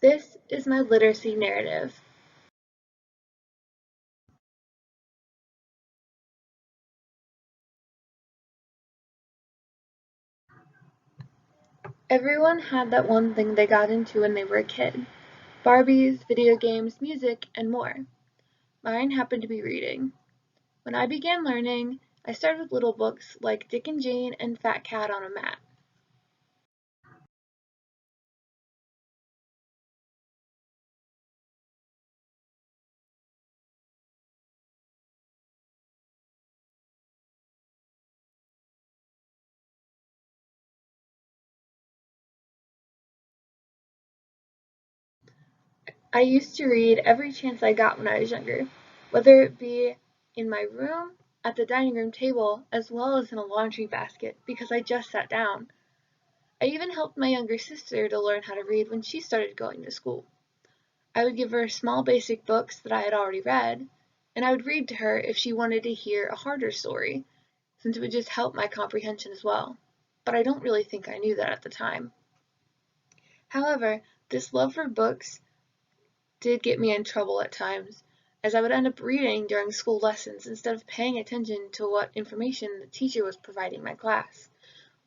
This is my literacy narrative. Everyone had that one thing they got into when they were a kid. Barbies, video games, music, and more. Mine happened to be reading. When I began learning, I started with little books like Dick and Jane and Fat Cat on a Mat. I used to read every chance I got when I was younger, whether it be in my room, at the dining room table, as well as in a laundry basket because I just sat down. I even helped my younger sister to learn how to read when she started going to school. I would give her small basic books that I had already read, and I would read to her if she wanted to hear a harder story, since it would just help my comprehension as well. But I don't really think I knew that at the time. However, this love for books did get me in trouble at times, as I would end up reading during school lessons instead of paying attention to what information the teacher was providing my class.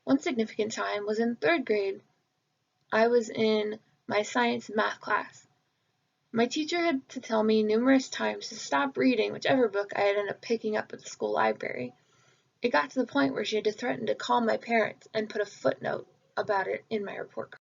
One significant time was in third grade. I was in my science and math class. My teacher had to tell me numerous times to stop reading whichever book I had ended up picking up at the school library. It got to the point where she had to threaten to call my parents and put a footnote about it in my report card.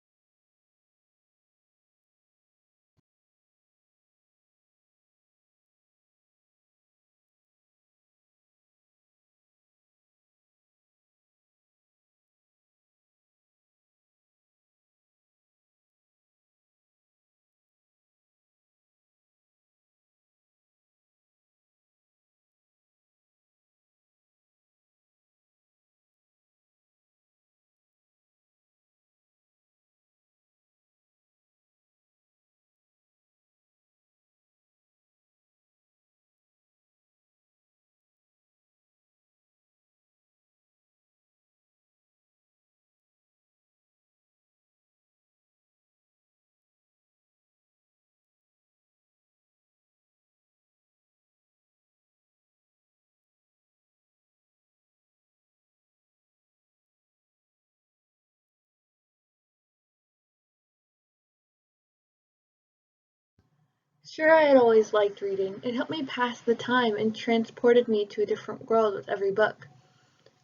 Sure, I had always liked reading. It helped me pass the time and transported me to a different world with every book.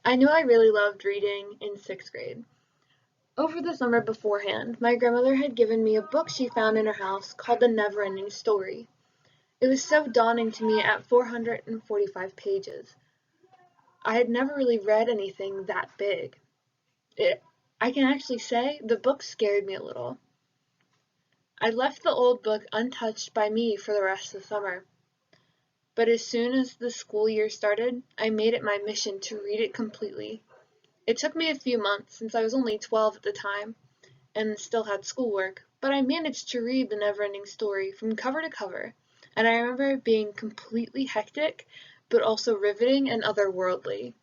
I knew I really loved reading in sixth grade. Over the summer beforehand, my grandmother had given me a book she found in her house called The Never-Ending Story. It was so daunting to me at 445 pages. I had never really read anything that big. It, I can actually say the book scared me a little. I left the old book untouched by me for the rest of the summer. But as soon as the school year started, I made it my mission to read it completely. It took me a few months since I was only 12 at the time and still had schoolwork, but I managed to read The Never-Ending Story from cover to cover, and I remember it being completely hectic, but also riveting and otherworldly.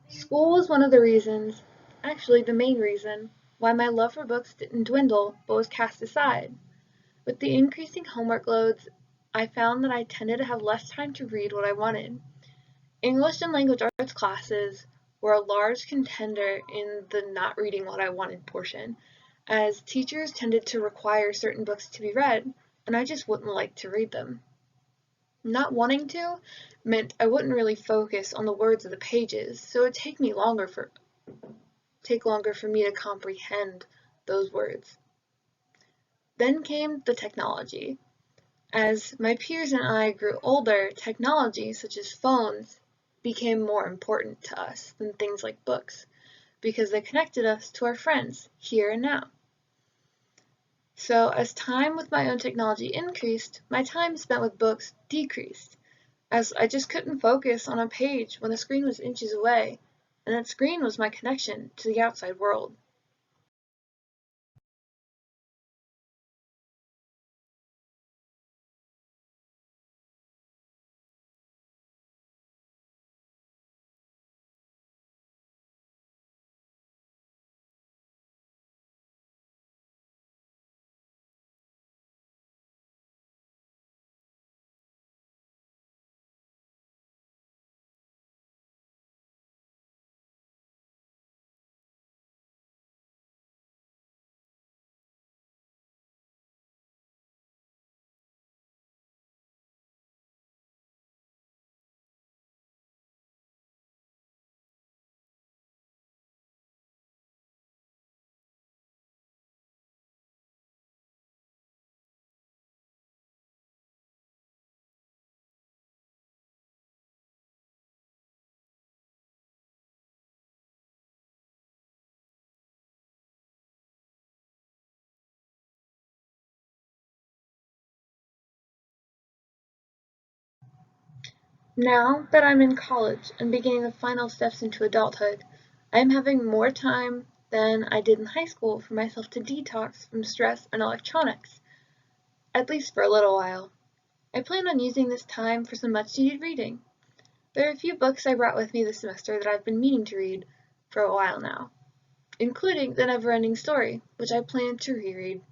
School was one of the reasons, actually the main reason, why my love for books didn't dwindle but was cast aside. With the increasing homework loads, I found that I tended to have less time to read what I wanted. English and language arts classes were a large contender in the not reading what I wanted portion, as teachers tended to require certain books to be read, and I just wouldn't like to read them. Not wanting to meant I wouldn't really focus on the words of the pages, so it would take longer for me to comprehend those words. Then came the technology. As my peers and I grew older, technology such as phones became more important to us than things like books because they connected us to our friends here and now. So as time with my own technology increased, my time spent with books decreased, as I just couldn't focus on a page when the screen was inches away, and that screen was my connection to the outside world. Now that I'm in college and beginning the final steps into adulthood, I am having more time than I did in high school for myself to detox from stress and electronics, at least for a little while. I plan on using this time for some much needed reading. There are a few books I brought with me this semester that I've been meaning to read for a while now, including The Never-Ending Story, which I plan to reread.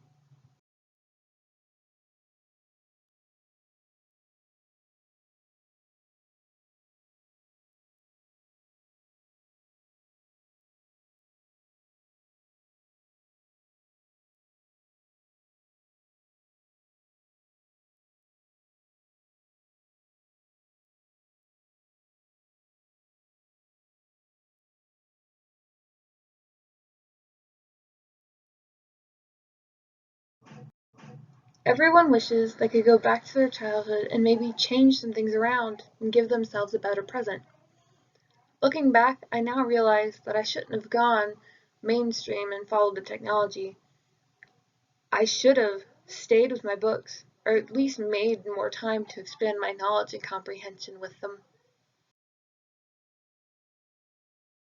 Everyone wishes they could go back to their childhood and maybe change some things around and give themselves a better present. Looking back, I now realize that I shouldn't have gone mainstream and followed the technology. I should have stayed with my books, or at least made more time to expand my knowledge and comprehension with them.